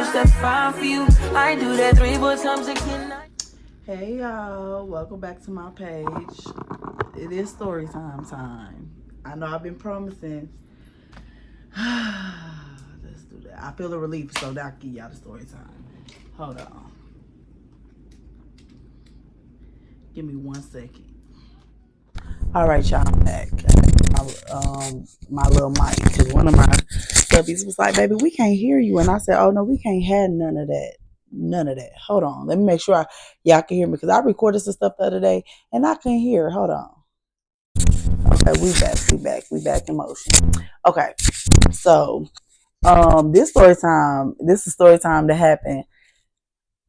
was that fine for you. I do that 3 4 times again. Hey y'all, welcome back to my page. It is story time. I know I've been promising. Let's do that. I feel a relief, so that I can give y'all the story time. Hold on. Give me 1 second. All right, y'all, I'm back. My little mic, because one of my stubbies was like, "Baby, we can't hear you," and I said, "Oh no, we can't have none of that, none of that." Hold on, let me make sure y'all can hear me because I recorded some stuff the other day and I couldn't hear. Hold on. Okay, we back in motion. Okay, so this is story time that happened.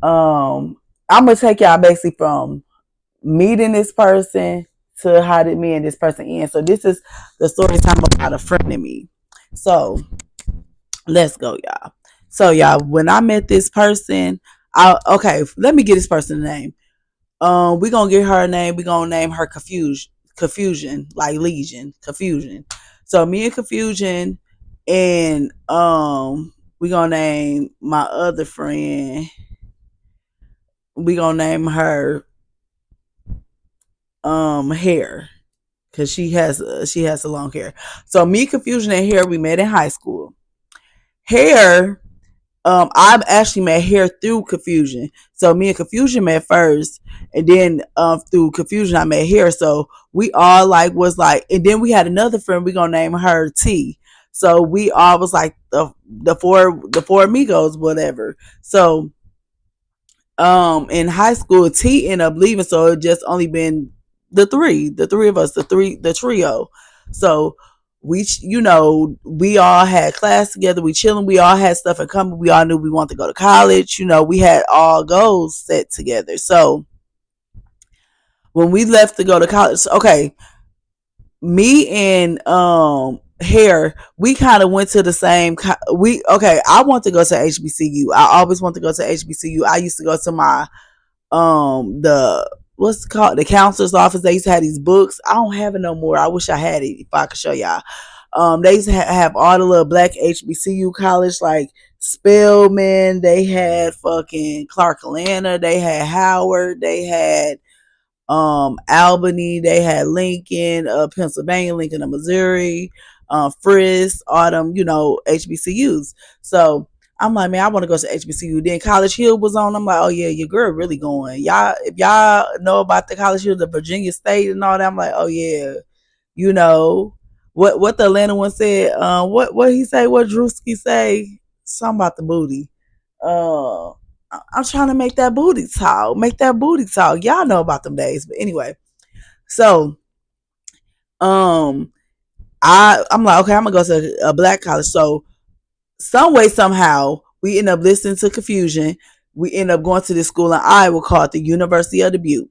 I'm gonna take y'all basically from meeting this person to how did me and this person end. So this is the story time about a friend of me. So let's go, y'all. So y'all, when I met this person, let me get this person a name. We gonna get her a name. We gonna name her Confusion, like Legion, Confusion. So me and Confusion, and we gonna name my other friend. We gonna name her Hair, because she has a long hair. So me, Confusion, and Hair, we met in high school. Hair, I've actually met Hair through Confusion. So me and Confusion met first, and then through Confusion I met Hair. So we all like was like, and then we had another friend. We gonna name her T. So we all was like the four amigos, whatever. So in high school, T ended up leaving, so it just only been the three of us, the trio. So we all had class together, we chilling, we all had stuff in common, we all knew we wanted to go to college, we had all goals set together. So when we left to go to college, okay, me and Hair, we kind of went to the same. I want to go to HBCU. I always want to go to HBCU. I used to go to my the what's it called, the counselor's office. They used to have these books. I don't have it no more. I wish I had it if I could show y'all. They used to have all the little black HBCU college, like Spelman. They had fucking Clark Atlanta. They had Howard. They had Albany. They had Lincoln, Pennsylvania, Lincoln, Missouri, Frisk, Autumn. HBCUs. So I'm like, man, I want to go to HBCU. Then College Hill was on. I'm like, oh yeah, your girl really going. Y'all, if y'all know about the College Hill, the Virginia State and all that, I'm like, oh yeah, you know what the Atlanta one said. What he say? What Drewski say? Something about the booty. Uh, I'm trying to make that booty talk. Make that booty talk. Y'all know about them days. But anyway, so um I'm like, okay, I'm gonna go to a black college. So some way, somehow, we end up listening to Confusion. We end up going to this school in Iowa called the University of Dubuque.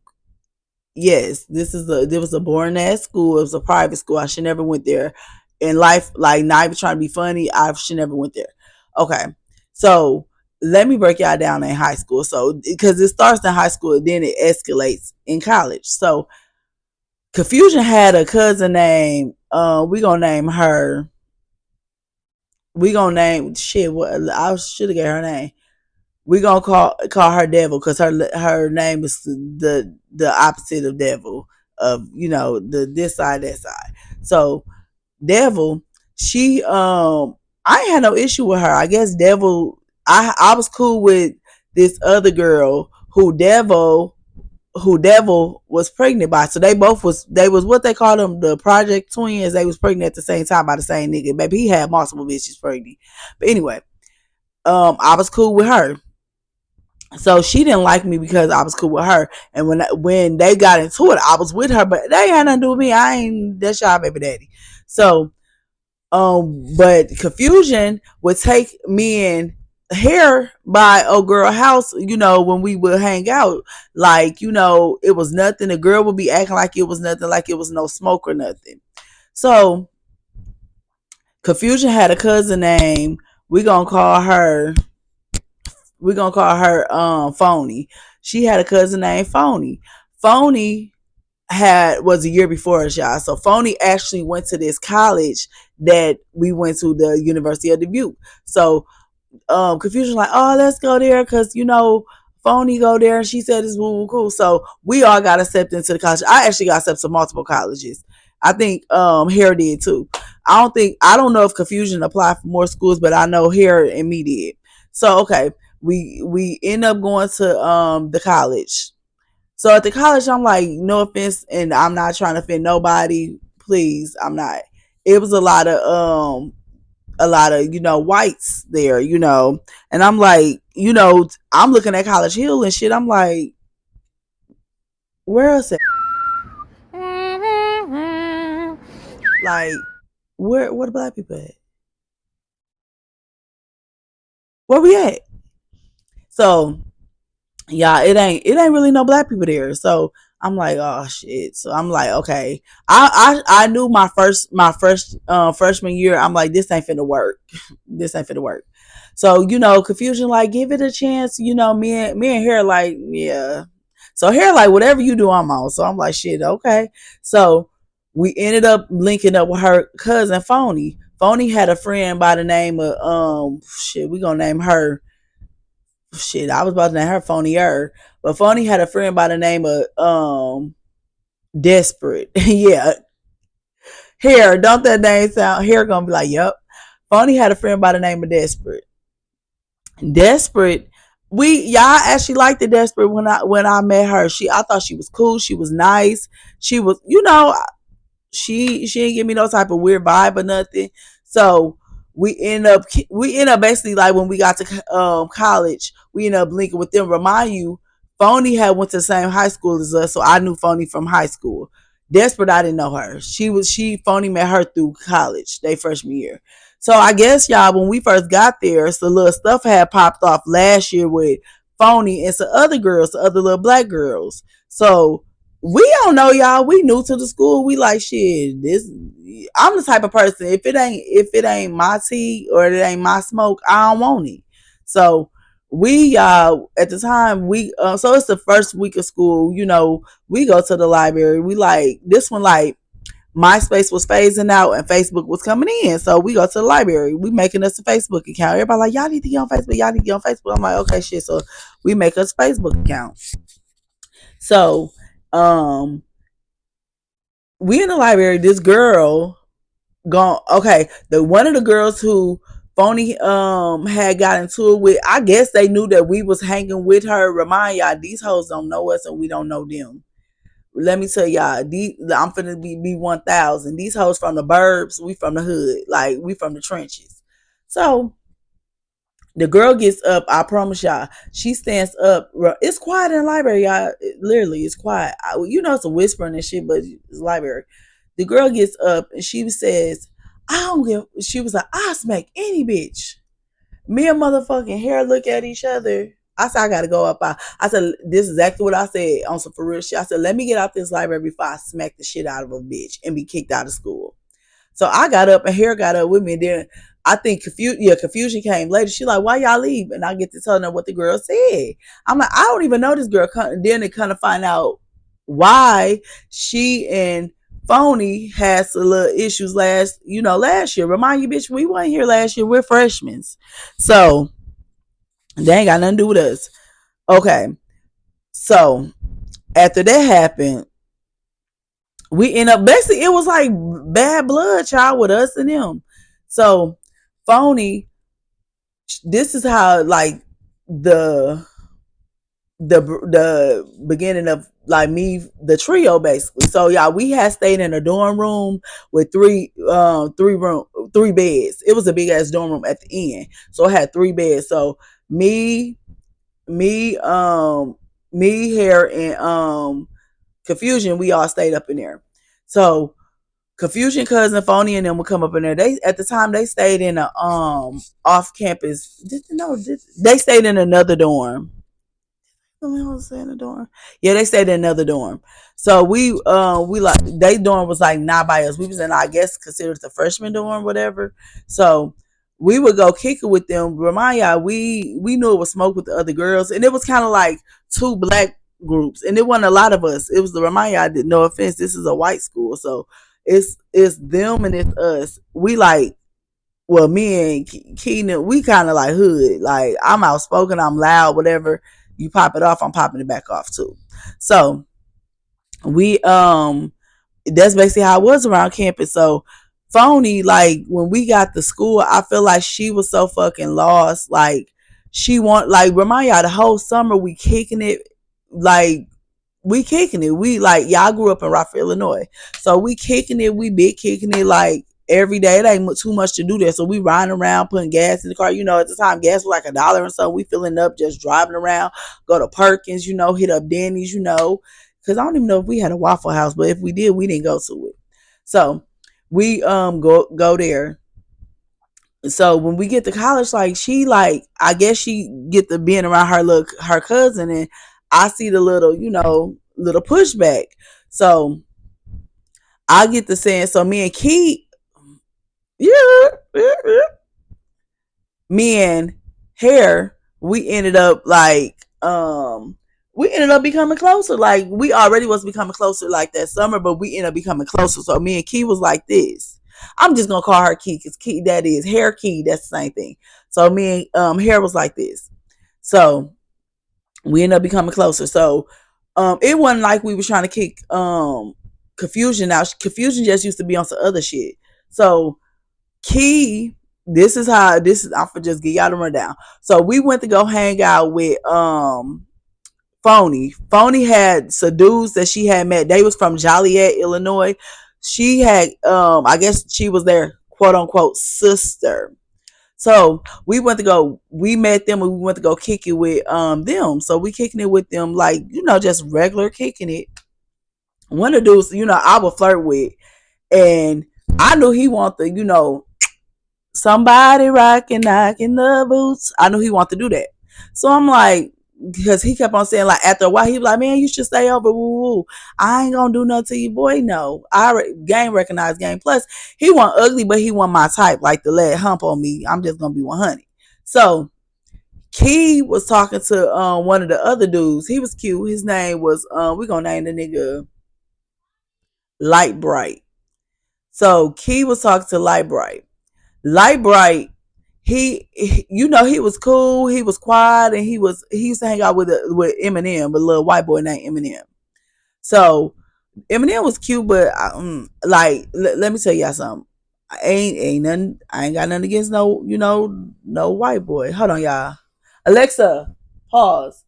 Yes, there was a boring ass school. It was a private school. I should never went there in life. Like, not even trying to be funny, I should never went there. Okay, so let me break y'all down in high school. So because it starts in high school, then it escalates in college. So Confusion had a cousin named. We gonna name her. We gonna name shit. What I should have gave her name. We gonna call her Devil, because her name is the opposite of Devil, of the this side, that side. So Devil, she I ain't had no issue with her. I guess Devil, I was cool with this other girl who Devil was pregnant by. So they was what they call them, the Project Twins. They was pregnant at the same time by the same nigga. Baby, he had multiple bitches pregnant. But anyway, I was cool with her. So she didn't like me because I was cool with her. And when they got into it, I was with her, but they had nothing to do with me. I ain't that's y'all baby daddy. So but Confusion would take me and Hair by old girl house, when we would hang out. Like, it was nothing. The girl would be acting like it was nothing, like it was no smoke or nothing. So Confusion had a cousin named, we gonna call her Phony. She had a cousin named Phony. Phony was a year before us, y'all. So Phony actually went to this college that we went to, the University of Dubuque. So Confusion like, oh, let's go there because Phony go there and she said it's woo woo cool. So we all got accepted into the college. I actually got accepted to multiple colleges. I think Hair did too. I don't know if Confusion applied for more schools, but I know Hair and me did. So okay, we end up going to the college. So at the college, I'm like, no offense, and I'm not trying to offend nobody. Please, I'm not. It was a lot of whites there, and I'm like, I'm looking at College Hill and shit. I'm like, where is it? Like, where the black people at? Where we at? So yeah, it ain't really no black people there. So I'm like, oh shit. So I'm like, okay. I knew my first freshman year. I'm like, this ain't finna work. This ain't finna work. So Confusion like, give it a chance. Me and Hair like, yeah. So Hair like, whatever you do, I'm on. So I'm like, shit, okay. So we ended up linking up with her cousin Phony. Phony had a friend by the name of shit. We gonna name her shit. I was about to name her Phonier, but Phony had a friend by the name of Desperate. Yeah, Hair. Don't that name sound? Hair gonna be like, yep. Phony had a friend by the name of Desperate. Desperate. I actually liked the Desperate when I met her. I thought she was cool. She was nice. She was, she didn't give me no type of weird vibe or nothing. So we end up basically like when we got to college, we ended up linking with them. Remind you, Phony had went to the same high school as us, so I knew Phony from high school. Desperate, I didn't know her. Phony met her through college, they freshman year. So I guess y'all, when we first got there, some little stuff had popped off last year with Phony and some other girls, some other little black girls. So we don't know, y'all. We new to the school. We like shit. This I'm the type of person. If it ain't my tea or it ain't my smoke, I don't want it. So we at the time so it's the first week of school. We go to the library. We like this one like MySpace was phasing out and Facebook was coming in. So we go to the library. We making us a Facebook account. Everybody like, y'all need to get on Facebook. Y'all need to get on Facebook. I'm like, okay, shit. So we make us a Facebook account. So um we in the library, this girl gone okay, the one of the girls who Phony had got into it with, I guess they knew that we was hanging with her. Remind y'all, these hoes don't know us and we don't know them. Let me tell y'all, I'm finna be 1,000. These hoes from the burbs, we from the hood, like we from the trenches. So the girl gets up. I promise y'all. She stands up. It's quiet in the library, y'all. Literally, it's quiet. It's a whispering and shit, but it's library. The girl gets up and she says, "I don't give." She was like, "I smack any bitch." Me and motherfucking Hair look at each other. I said, "I gotta go up." I said, "This is exactly what I said on some for real shit." I said, "Let me get out this library before I smack the shit out of a bitch and be kicked out of school." So I got up and Hair got up with me. And then I think confusion came later. She like, why y'all leave? And I get to telling her what the girl said. I'm like, I don't even know this girl. Then they kind of find out why she and Phony had some little issues last year. Remind you, bitch, we weren't here last year. We're freshmen. So they ain't got nothing to do with us. Okay. So after that happened, we end up basically it was like bad blood, child, with us and them. So Phony, this is how like the the beginning of like me, the trio basically. So yeah, we had stayed in a dorm room with three beds. It was a big ass dorm room at the end, so it had three beds. So me, me, me, Hair, and Confusion, we all stayed up in there. So Confusion, cousin, Phony, and them would come up in there. They at the time they stayed in a off campus. No, they stayed in another dorm. Someone else stayed in a dorm. Yeah, they stayed in another dorm. So we like they dorm was like not by us. We was in, I guess, considered the freshman dorm, whatever. So we would go kick it with them. Remind y'all, we knew it was smoke with the other girls, and it was kind of like two black groups, and it wasn't a lot of us. It was the remind y'all. No offense, this is a white school, so it's them and it's us. We like well, me and Keenan, we kind of like hood. Like I'm outspoken, I'm loud, whatever. You pop it off, I'm popping it back off too. So we that's basically how it was around campus. So Phony, like when we got to school, I feel like she was so fucking lost. Like she want like remind y'all the whole summer we kicking it, like we kicking it. We like y'all grew up in Rockford, Illinois, so we kicking it. We big kicking it like every day. It ain't too much to do there, so we riding around putting gas in the car. You know, at the time gas was like $1 and so we filling up just driving around. Go to Perkins, you know, hit up Denny's, you know, because I don't even know if we had a Waffle House, but if we did, we didn't go to it. So we go there. So when we get to college, like she like I guess she get to being around her cousin, and I see the little little pushback. So I get to saying so me and Key, yeah, yeah, yeah. Me and Hair, we ended up like we ended up becoming closer. Like we already was becoming closer like that summer, but we ended up becoming closer. So me and Key was like this. I'm just gonna call her Key because Key that is Hair Key. That's the same thing. So me and Hair was like this. So we ended up becoming closer. So it wasn't like we was trying to kick Confusion out. Confusion just used to be on some other shit. So Key, this is how this is. I'm for just get y'all the rundown. So we went to go hang out with Phony. Phony had some dudes that she had met. They was from Joliet, Illinois. She had I guess she was their quote unquote sister. So we met them and we went to go kick it with them. So we kicking it with them like, just regular kicking it. One of the dudes, I would flirt with, and I knew he wanted to, somebody rocking, knocking the boots. I knew he wanted to do that. So I'm like, because he kept on saying, like, after a while, he was like, man, you should stay over. Woo, woo. I ain't gonna do nothing to you, boy. No. Game recognized game. Plus, he wasn't ugly, but he wasn't my type, like the lead hump on me. I'm just gonna be 100. So Key was talking to one of the other dudes. He was cute. His name was we gonna name the nigga Light Bright. So Key was talking to Light Bright. Light Bright, he was cool, he was quiet, and he used to hang out with Eminem, a little white boy named Eminem. So Eminem was cute, but let me tell y'all something. I ain't got nothing against no white boy. Hold on, y'all. Alexa, pause.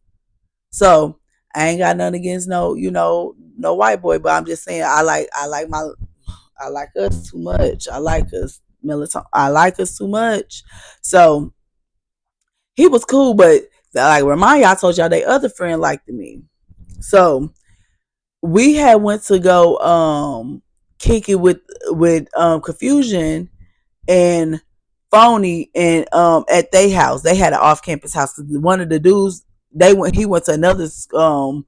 So I ain't got nothing against no white boy, but I'm just saying I like us too much. I like us melatonin. I like us too much. So he was cool, but like remind y'all, I told y'all they other friend liked me. So we had went to go kick it with Confusion and Phony, and at their house. They had an off campus house. One of the dudes he went to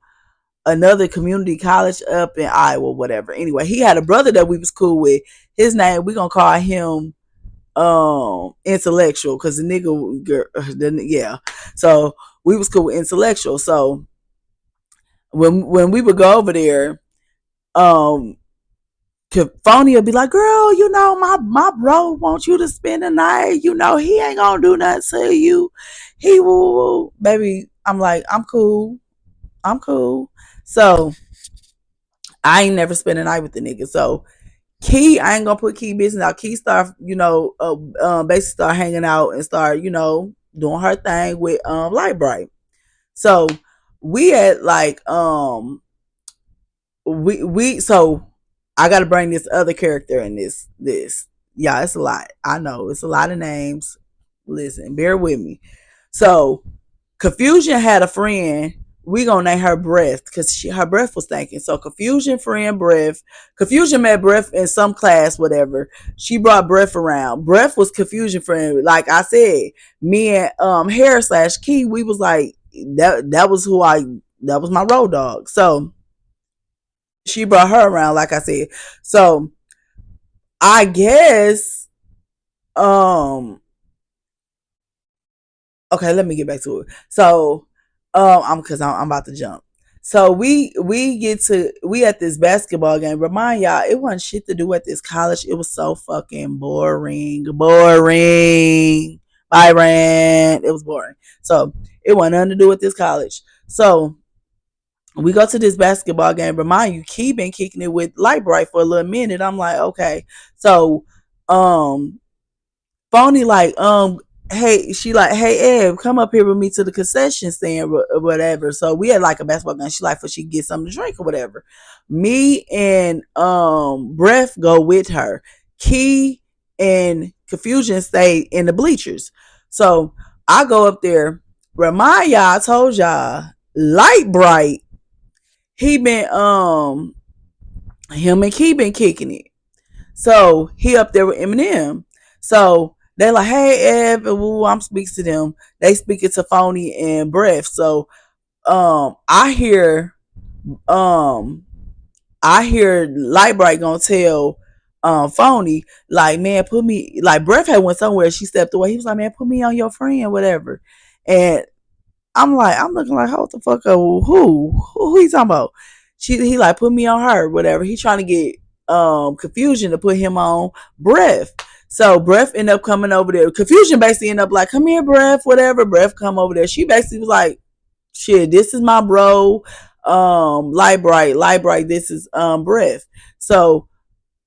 another community college up in Iowa, whatever. Anyway, he had a brother that we was cool with. His name, we gonna call him Intellectual, because the nigga yeah. So we was cool with Intellectual. So when we would go over there, um Phony would be like, girl, my bro wants you to spend the night. He ain't gonna do nothing to you. He will, baby. I'm like, I'm cool. I'm cool. So I ain't never spent a night with the nigga. So Key, I ain't gonna put Key business out. Key start, basically start hanging out and start, doing her thing with Light Bright. So we had like we so I gotta bring this other character in this. Yeah, it's a lot. I know it's a lot of names. Listen, bear with me. So Confusion had a friend. We gonna name her Breath because her breath was thinking. So Confusion friend Breath. Confusion met Breath in some class, whatever. She brought Breath around. Breath was Confusion friend. Like I said, me and Hair / Key, we was like that was that was my road dog. So she brought her around, like I said. So I guess okay, let me get back to it. So I'm about to jump. So we at this basketball game. Remind y'all, it wasn't shit to do at this college. It was so fucking boring. Boring. Byron. It was boring. So it wasn't nothing to do with this college. So we go to this basketball game. Remind you, Key been kicking it with Light Bright for a little minute. I'm like, okay. So um Phony like, hey, she like, hey Ed, come up here with me to the concession stand or whatever. So we had like a basketball game. She like for she get something to drink or whatever. Me and Breath go with her. Key and Confusion stay in the bleachers. So I go up there. Remind y'all, I told y'all, Light Bright, he been him and Key been kicking it. So he up there with Eminem. So they're like, hey Ev, and woo, I'm speaking to them. They speaking to Phony and Breath. So I hear um I hear Lightbright gonna tell Phony, like, man, put me, like, Breath had went somewhere, she stepped away. He was like, man, put me on your friend, whatever. And I'm like, I'm looking like, hold the fuck up, who he talking about? He like, put me on her, whatever. He trying to get Confusion to put him on Breath. So Breath end up coming over there. Confusion basically end up like, come here, Breath, whatever. Breath come over there. She basically was like, shit, this is my bro. Light bright, this is Breath. So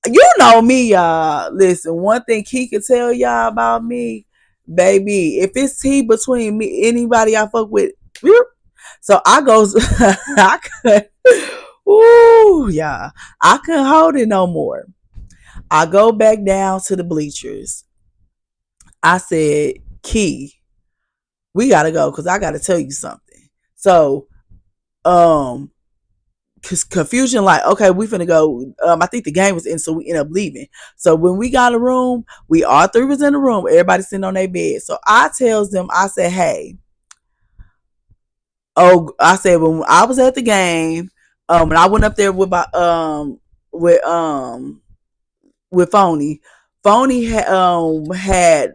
you know me, y'all. Listen, one thing Key could tell y'all about me, baby, if it's tea between me, anybody I fuck with, so I goes, I could, ooh, yeah, I couldn't hold it no more. I go back down to the bleachers. I said, Key, we gotta go because I gotta tell you something. So, um, cause Confusion like, okay, we finna go. I think the game was in, so we end up leaving. So when we got a room, we all three was in the room. Everybody sitting on their bed. So I tells them, I said, hey, oh, I said when I was at the game, and I went up there with my with um with Phony. Phony had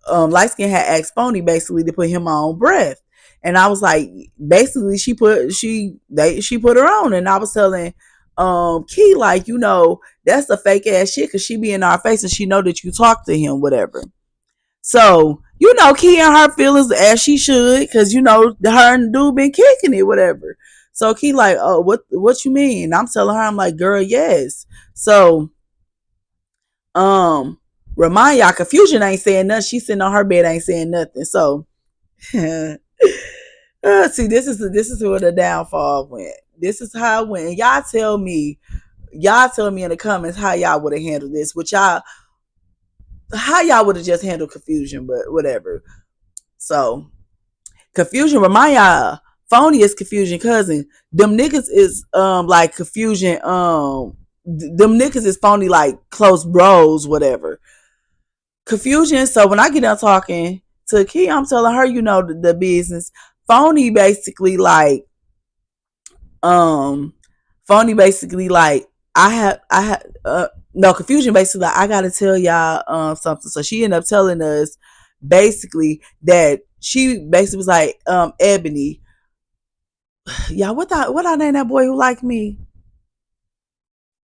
Light Skin had asked Phony basically to put him on Breath. And I was like, basically she put her on. And I was telling Key, like, you know, that's a fake ass shit because she be in our face and she know that you talk to him, whatever. So, you know, Key and her feelings as she should, because you know, her and the dude been kicking it, whatever. So Key like, oh, what you mean? I'm telling her, I'm like, girl, yes. So um, remind y'all, Confusion ain't saying nothing. She sitting on her bed, ain't saying nothing. So, see, this is where the downfall went. This is how it went. And y'all tell me in the comments how y'all would have handled this. How y'all would have just handled Confusion, but whatever. So, Confusion, remind y'all, Phony is Confusion cousin. Them niggas is like Confusion, them niggas is Phony like close bros, whatever. Confusion. So when I get done talking to Key, I'm telling her, you know, the business. Phony basically like, um, Phony basically like, I have, no, Confusion basically like, I gotta tell y'all something. So she ended up telling us basically that she basically was like, Ebony, yeah, what I name that boy who liked me?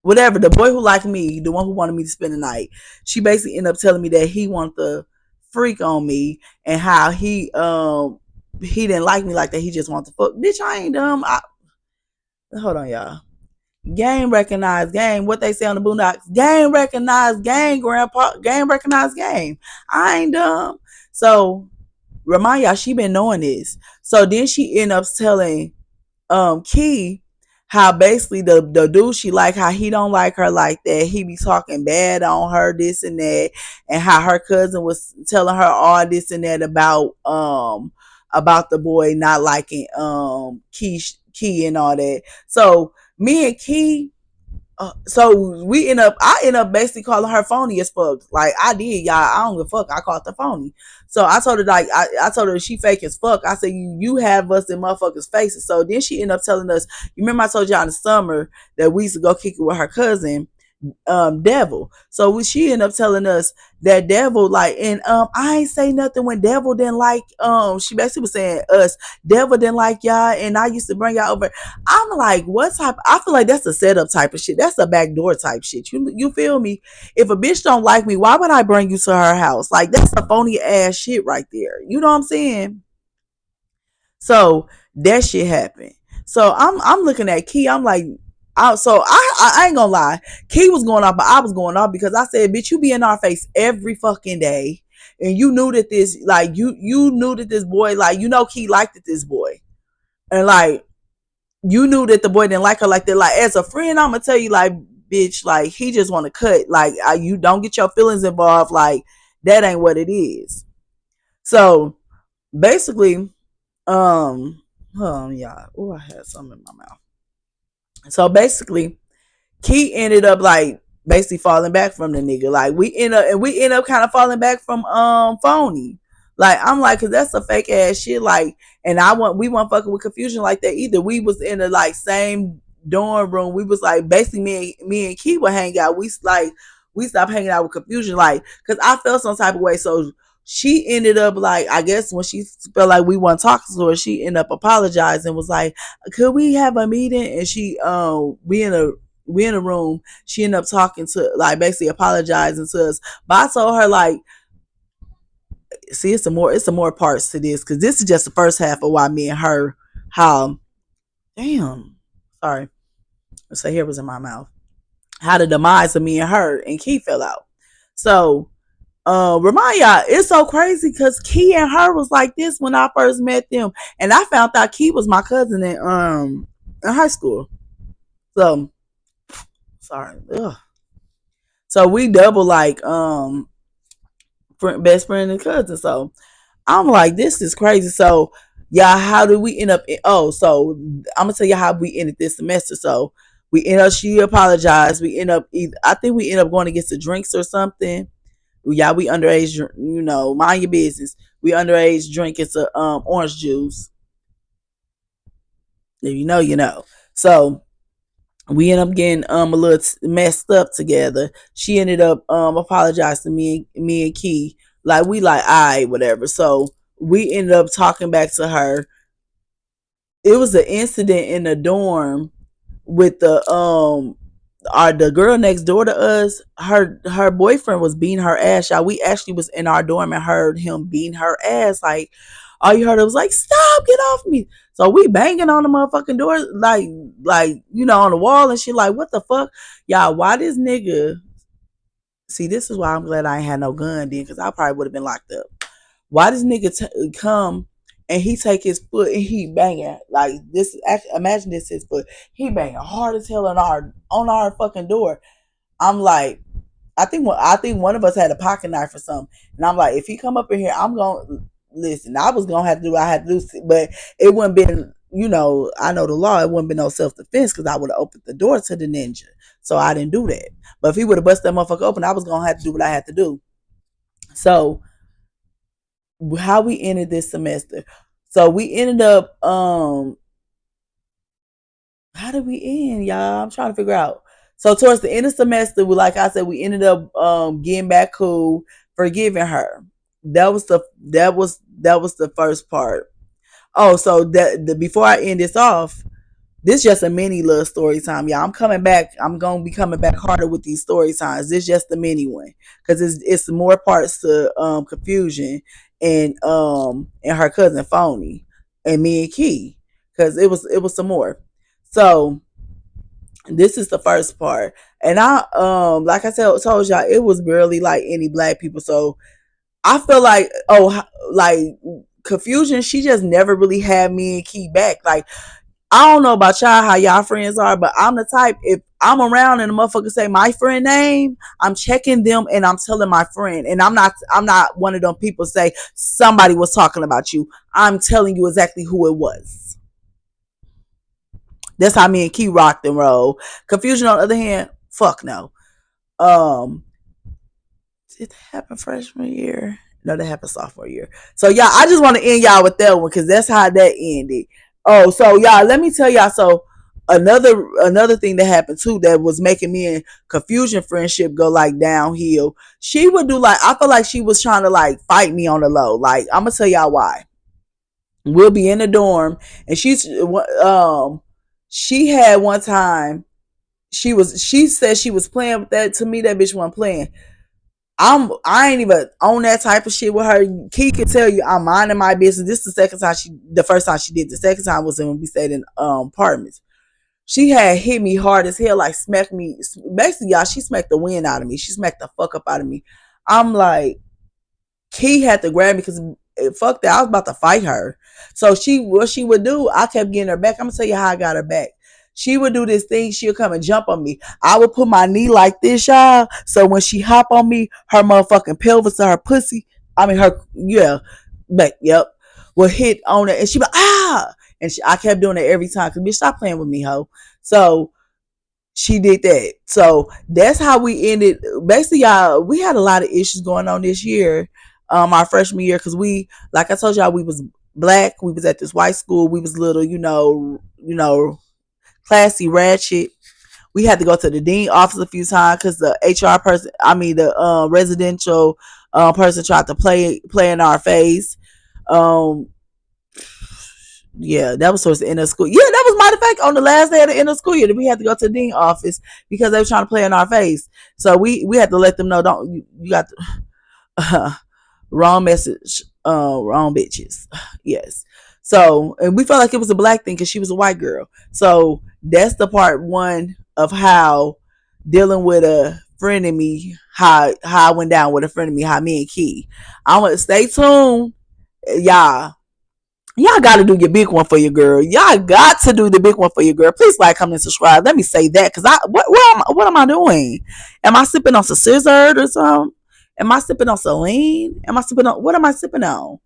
Whatever, the boy who liked me, the one who wanted me to spend the night. She basically ended up telling me that he wanted to freak on me and how he didn't like me like that. He just wanted to fuck. Bitch, I ain't dumb. Hold on, y'all. Game recognized game. What they say on the Boondocks? Game recognized game, grandpa. Game recognized game. I ain't dumb. So remind y'all, she been knowing this. So then she ended up telling Key how basically the dude she like, how he don't like her like that. He be talking bad on her, this and that, and how her cousin was telling her all this and that about the boy not liking Key and all that. So me and Key, I end up basically calling her Phony as fuck. Like I did, y'all. I don't give a fuck. I called her Phony. So I told her like I told her she fake as fuck. I said you have us in motherfuckers' faces. So then she ended up telling us, you remember I told y'all in the summer that we used to go kick it with her cousin. Devil. So she ended up telling us that Devil like, and I ain't say nothing when Devil didn't like, she basically was saying us, Devil didn't like y'all, and I used to bring y'all over. I'm like, what type? I feel like that's a setup type of shit. That's a backdoor type shit. You feel me? If a bitch don't like me, why would I bring you to her house? Like, that's a phony ass shit right there. You know what I'm saying? So that shit happened. So I'm looking at Key. I'm like, I ain't gonna lie. Key was going off, but I was going off because I said, bitch, you be in our face every fucking day. And you knew that this, like, you knew that this boy, like, Key liked this boy. And like, you knew that the boy didn't like her like that. Like, as a friend, I'm gonna tell you, like, bitch, like, he just wanna cut. Like, you don't get your feelings involved. Like, that ain't what it is. So basically, yeah. Oh, I had something in my mouth. So basically, Key ended up like basically falling back from the nigga. Like, we end up kind of falling back from Phony. Like, I'm like, cause that's a fake ass shit. Like, and we weren't fucking with Confusion like that either. We was in the like same dorm room. We was like basically me and Key would hang out. We stopped hanging out with Confusion, like, cause I felt some type of way. So she ended up like, I guess when she felt like we weren't talking to her, she ended up apologizing, was like, could we have a meeting? And we in a room. She ended up talking to, like, basically apologizing to us. But I told her, like, see, it's some more parts to this, because this is just the first half of why me and her, how, damn, sorry, let's say here was in my mouth, how the demise of me and her and Key fell out. So remind y'all, it's so crazy because Key and her was like this when I first met them, and I found out Key was my cousin in high school. So sorry. Ugh. So we double like best friend and cousin. So I'm like, this is crazy. So y'all, how did we end up? So I'm gonna tell you how we ended this semester. So we end up. She apologized. We end up. I think we end up going to get some drinks or something. Yeah, we underage. Mind your business. We underage drinking some orange juice. If you know, you know. So we ended up getting a little messed up together. She ended up apologizing to me and Key. Like, we like, I whatever. So we ended up talking back to her. It was an incident in the dorm with the girl next door to us. Her boyfriend was beating her ass, y'all. We actually was in our dorm and heard him beating her ass. Like, all you heard was like, stop, get off me. So we banging on the motherfucking door, like on the wall and shit. Like, what the fuck, y'all? Why this nigga? See, this is why I'm glad I ain't had no gun then, because I probably would have been locked up. Why this nigga come and he take his foot and he banging like this? Imagine this his foot. He banging hard as hell on our fucking door. I'm like, I think one of us had a pocket knife or something, and I'm like, if he come up in here, I'm gonna listen. I was gonna have to do what I had to do, but it wouldn't been. I know the law. It wouldn't be no self defense because I would have opened the door to the ninja. So I didn't do that. But if he would have busted that motherfucker open, I was gonna have to do what I had to do. So how we ended this semester. So we ended up how did we end, y'all? I'm trying to figure out. So towards the end of the semester, like I said, we ended up getting back cool, forgiving her. That was the first part. Oh, so before I end this off, this is just a mini little story time, y'all. I'm coming back. I'm gonna be coming back harder with these story times. This is just a mini one because it's more parts to confusion and her cousin Phony and me and Key, because it was some more. So this is the first part, and I like I said, told y'all, it was barely like any black people. So I feel like, like confusion, she just never really had me and Key back. Like, I don't know about y'all, how y'all friends are, but I'm the type, if I'm around and a motherfucker say my friend name, I'm checking them and I'm telling my friend. And I'm not one of them people say somebody was talking about you. I'm telling you exactly who it was. That's how me and Key rocked and roll. Confusion, on the other hand, fuck no. Um, did that happen freshman year? No, that happened sophomore year. So y'all, I just want to end y'all with that one because that's how that ended. Oh, so y'all, let me tell y'all. So Another thing that happened too that was making me and Confusion friendship go like downhill. She would do like, I feel like she was trying to like fight me on the low. Like, I'm gonna tell y'all why. We'll be in the dorm, and she had one time, she said she was playing with that. To me, that bitch wasn't playing. I ain't even on that type of shit with her. Key can tell you I'm minding my business. This is the first time she did. The second time was when we stayed in apartments. She had hit me hard as hell, like smacked me. Basically, y'all, she smacked the wind out of me. She smacked the fuck up out of me. I'm like, Key had to grab me because fuck that, I was about to fight her. So what she would do, I kept getting her back. I'm gonna tell you how I got her back. She would do this thing. She'll come and jump on me. I would put my knee like this, y'all. So when she hop on me, her motherfucking pelvis or her pussy, I mean her, yeah, but yep, would hit on it, and she be like, ah, and I kept doing it every time. Cause bitch, stop playing with me, ho. So she did that. So that's how we ended. Basically, y'all, we had a lot of issues going on this year, our freshman year, because like I told y'all, we was black. We was at this white school. We was little, classy, ratchet. We had to go to the dean office a few times because the HR person, the residential person tried to play in our face. Um, yeah, that was towards the end of school. Yeah, that was matter of fact on the last day of the end of school year that we had to go to the dean office because they were trying to play in our face. So we had to let them know, don't you got the wrong message, wrong bitches. Yes. So, and we felt like it was a black thing because she was a white girl. So that's the part one of how dealing with a friend of me, how I went down with a friend of me, how me and Key. I want to stay tuned, y'all got to do your big one for your girl. Y'all got to do the big one for your girl. Please like, comment, and subscribe. Let me say that because what am I doing? Am I sipping on some scissor or something? Am I sipping on saline? What am I sipping on?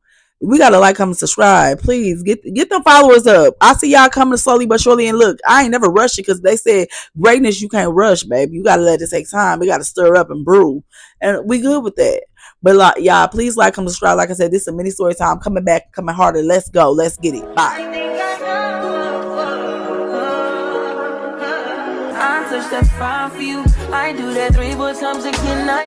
We gotta like, comment, subscribe. Please get them followers up. I see y'all coming slowly but surely. And look, I ain't never rushed it because they said greatness you can't rush, baby. You gotta let it take time. We gotta stir up and brew, and we good with that. But like, y'all, please like, comment, subscribe. Like I said, this is a mini story time. Coming back, coming harder. Let's go. Let's get it. Bye. I touch that fine for you. I do that 3 4 times again.